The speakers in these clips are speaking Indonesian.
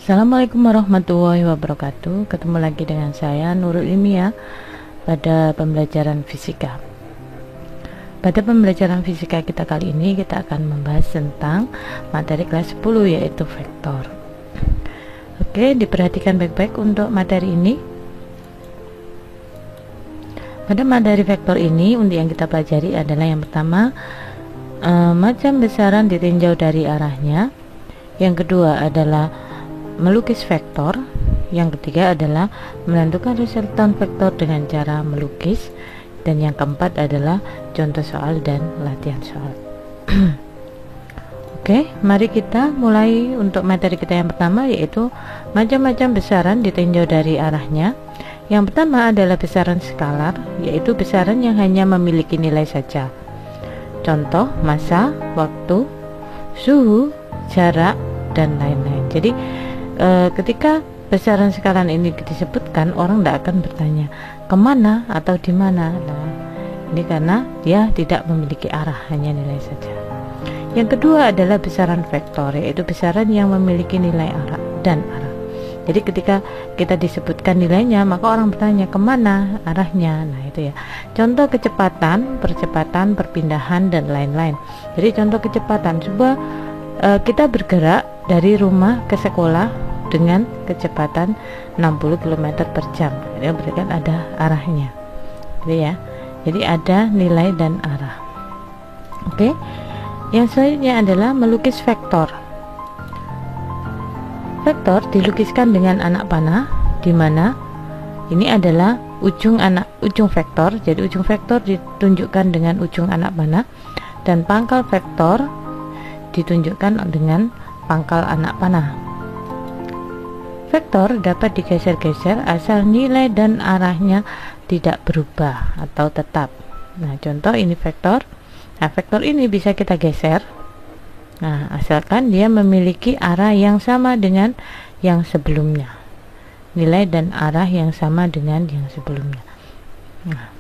Assalamualaikum warahmatullahi wabarakatuh. Ketemu lagi dengan saya Nurul Ilmiah pada pembelajaran fisika. Pada pembelajaran fisika kita kali ini kita akan membahas tentang materi kelas 10 yaitu vektor. Oke, diperhatikan baik-baik untuk materi ini. Pada materi vektor ini untuk yang kita pelajari adalah yang pertama macam besaran ditinjau dari arahnya. Yang kedua adalah melukis vektor. Yang ketiga adalah menentukan resultan vektor dengan cara melukis. Dan yang keempat adalah contoh soal dan latihan soal. Oke, mari kita mulai untuk materi kita yang pertama, yaitu macam-macam besaran ditinjau dari arahnya. Yang pertama adalah besaran skalar, yaitu besaran yang hanya memiliki nilai saja. Contoh massa, waktu, suhu, jarak, dan lain-lain. Jadi ketika besaran skalar ini disebutkan, orang tidak akan bertanya kemana atau di mana. Nah, ini karena dia tidak memiliki arah, hanya nilai saja. Yang kedua adalah besaran vektor, yaitu besaran yang memiliki nilai arah dan arah. Jadi ketika kita disebutkan nilainya, maka orang bertanya kemana arahnya. Nah itu ya. Contoh kecepatan, percepatan, perpindahan, dan lain-lain. Jadi contoh kecepatan, coba kita bergerak dari rumah ke sekolah dengan kecepatan 60 km per jam. Jadi berarti kan ada arahnya. Jadi ya. Jadi ada nilai dan arah. Oke. Yang selanjutnya adalah melukis vektor. Vektor dilukiskan dengan anak panah, di mana ini adalah ujung vektor. Jadi ujung vektor ditunjukkan dengan ujung anak panah dan pangkal vektor ditunjukkan dengan pangkal anak panah. Vektor dapat digeser-geser asal nilai dan arahnya tidak berubah atau tetap. Nah, contoh ini vektor. Nah, vektor ini bisa kita geser. Nah, asalkan dia memiliki arah yang sama dengan yang sebelumnya. Nilai dan arah yang sama dengan yang sebelumnya. Nah.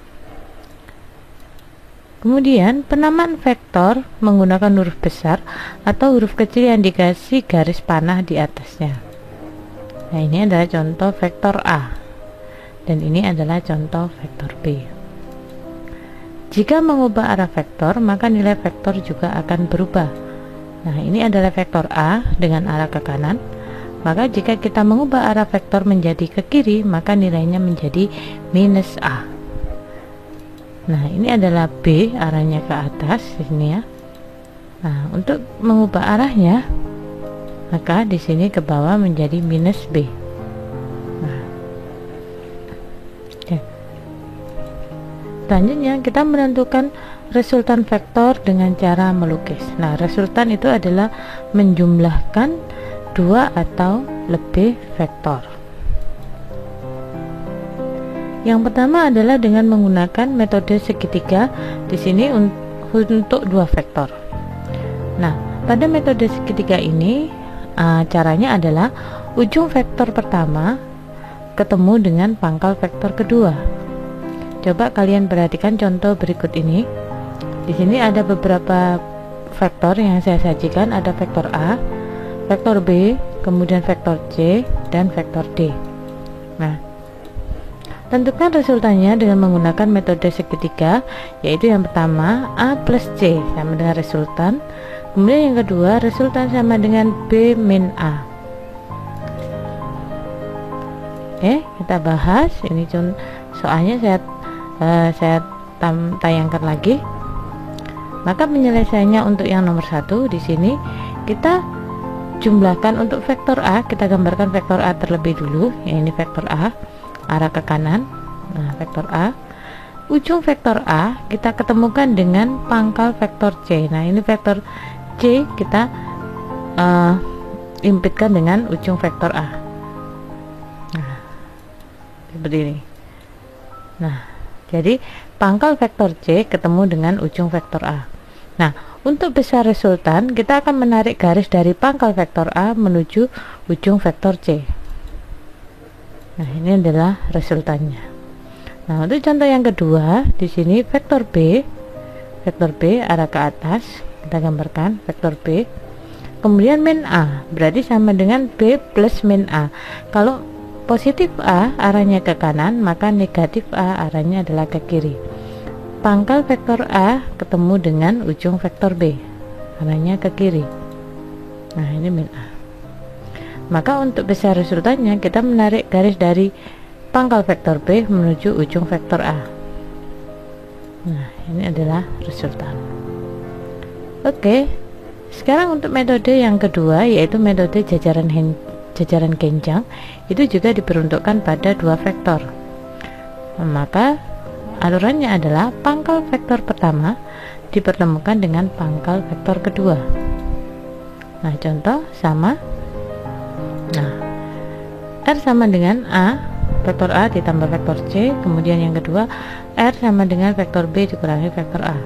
Kemudian penamaan vektor menggunakan huruf besar atau huruf kecil yang dikasih garis panah di atasnya. Nah, ini adalah contoh vektor A dan ini adalah contoh vektor B. Jika mengubah arah vektor, maka nilai vektor juga akan berubah. Nah, ini adalah vektor A dengan arah ke kanan. Maka jika kita mengubah arah vektor menjadi ke kiri, maka nilainya menjadi minus A. Nah, ini adalah B, arahnya ke atas di sini ya. Nah, untuk mengubah arahnya, maka di sini ke bawah menjadi minus B. Nah, oke. Selanjutnya kita menentukan resultan vektor dengan cara melukis. Nah, resultan itu adalah menjumlahkan dua atau lebih vektor. Yang pertama adalah dengan menggunakan metode segitiga. Di sini untuk dua vektor. Nah, pada metode segitiga ini caranya adalah ujung vektor pertama ketemu dengan pangkal vektor kedua. Coba kalian perhatikan contoh berikut ini. Di sini ada beberapa vektor yang saya sajikan. Ada vektor A, vektor B, kemudian vektor C, dan vektor D. Nah, tentukan resultannya dengan menggunakan metode segitiga, yaitu yang pertama A plus C sama dengan resultan. Kemudian yang kedua, resultan sama dengan B min A. Oke, kita bahas. Ini soalnya saya tayangkan lagi. Maka penyelesaiannya untuk yang nomor 1 di sini kita jumlahkan untuk vektor A. Kita gambarkan vektor A terlebih dulu. Yang ini vektor A, arah ke kanan. Nah, vektor A. Ujung vektor A kita ketemukan dengan pangkal vektor C. Nah, ini vektor C kita impitkan dengan ujung vektor A. Nah, seperti ini. Nah, jadi pangkal vektor C ketemu dengan ujung vektor A. Nah, untuk besar resultan kita akan menarik garis dari pangkal vektor A menuju ujung vektor C. Nah, ini adalah resultannya. Nah, untuk contoh yang kedua, di sini vektor B arah ke atas. Kita gambarkan vektor B. kemudian min A, berarti sama dengan B plus min A. Kalau positif A arahnya ke kanan, maka negatif A arahnya adalah ke kiri. Pangkal vektor A ketemu dengan ujung vektor B, arahnya ke kiri. Nah, ini min A. Maka untuk besar resultannya, kita menarik garis dari pangkal vektor B menuju ujung vektor A. Nah, ini adalah resultan. Oke, sekarang untuk metode yang kedua, yaitu metode jajaran genjang, itu juga diperuntukkan pada dua vektor. Maka aturannya adalah pangkal vektor pertama dipertemukan dengan pangkal vektor kedua. Nah, contoh sama. Nah, R sama dengan A, vektor A ditambah vektor C, kemudian yang kedua R sama dengan vektor B dikurangi vektor A.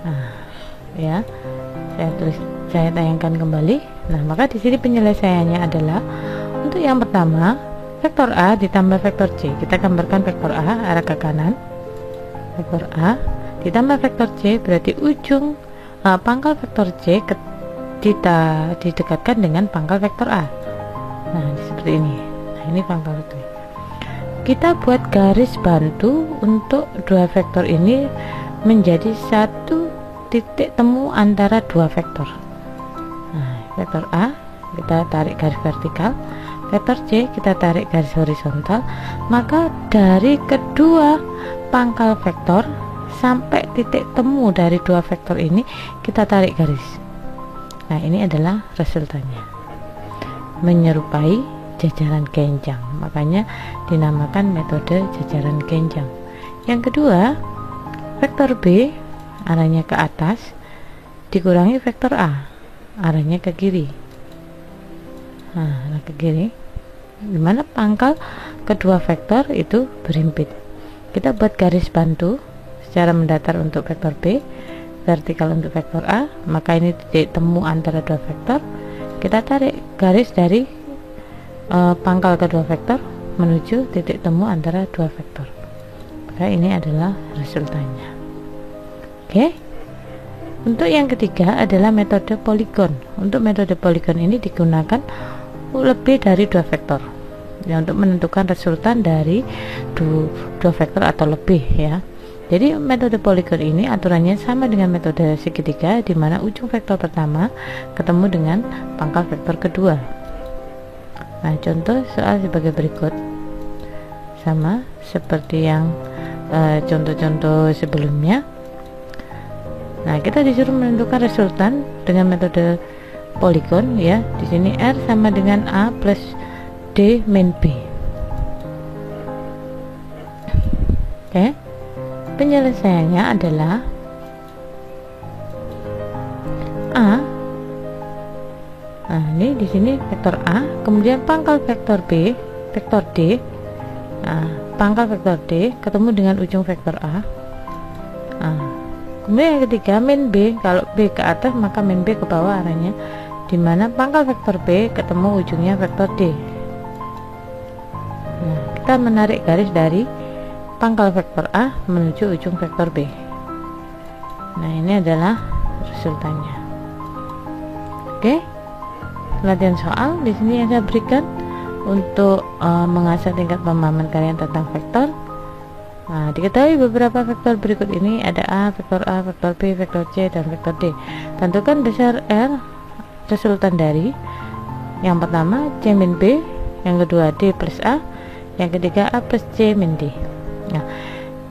Nah, ya, saya tayangkan kembali. Nah, maka di sini penyelesaiannya adalah untuk yang pertama vektor A ditambah vektor C. Kita gambarkan vektor A arah ke kanan, vektor A ditambah vektor C, berarti ujung pangkal vektor C kita didekatkan dengan pangkal vektor A. Nah, seperti ini. Nah, ini pangkal vektor. Kita buat garis bantu untuk dua vektor ini menjadi satu titik temu antara dua vektor. Nah, vektor A kita tarik garis vertikal, vektor C kita tarik garis horizontal. Maka dari kedua pangkal vektor sampai titik temu dari dua vektor ini kita tarik garis. Nah, ini adalah resultannya, menyerupai jajaran genjang, makanya dinamakan metode jajaran genjang. Yang kedua, vektor B arahnya ke atas dikurangi vektor A arahnya ke kiri. Nah, arah ke kiri, dimana pangkal kedua vektor itu berhimpit. Kita buat garis bantu secara mendatar untuk vektor B, vertikal untuk vektor A, maka ini titik temu antara dua vektor. Kita tarik garis dari pangkal kedua vektor menuju titik temu antara dua vektor. Maka ini adalah resultannya. Oke. Untuk yang ketiga adalah metode poligon. Untuk metode poligon ini digunakan lebih dari dua vektor, ya, untuk menentukan resultan dari dua vektor atau lebih, ya. Jadi metode poligon ini aturannya sama dengan metode segitiga, di mana ujung vektor pertama ketemu dengan pangkal vektor kedua. Nah, contoh soal sebagai berikut, sama seperti yang contoh-contoh sebelumnya. Nah, kita disuruh menentukan resultan dengan metode poligon, ya. Di sini R sama dengan A plus D min B. Oke. Penyelesaiannya adalah A. Nah, ini di sini vektor A, kemudian pangkal vektor B, vektor D. Nah, pangkal vektor D ketemu dengan ujung vektor A. Nah, kemudian yang ketiga min B, kalau B ke atas maka min B ke bawah arahnya, dimana pangkal vektor B ketemu ujungnya vektor D. Nah, kita menarik garis dari pangkal vektor A menuju ujung vektor B. Nah, ini adalah resultannya. Oke, latihan soal di sini yang saya berikan untuk mengasah tingkat pemahaman kalian tentang vektor. Nah, diketahui beberapa vektor berikut ini ada A, vektor B, vektor C, dan vektor D. Tentukan besar R resultan dari yang pertama C min B, yang kedua D plus A, yang ketiga A plus C min D. Nah,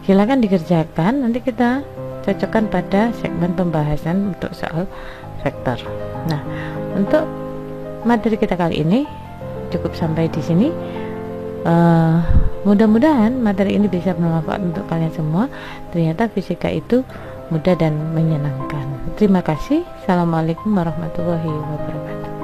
silakan dikerjakan, nanti kita cocokkan pada segmen pembahasan untuk soal vektor. Nah, untuk materi kita kali ini cukup sampai di sini. Mudah-mudahan materi ini bisa bermanfaat untuk kalian semua. Ternyata fisika itu mudah dan menyenangkan. Terima kasih. Assalamualaikum warahmatullahi wabarakatuh.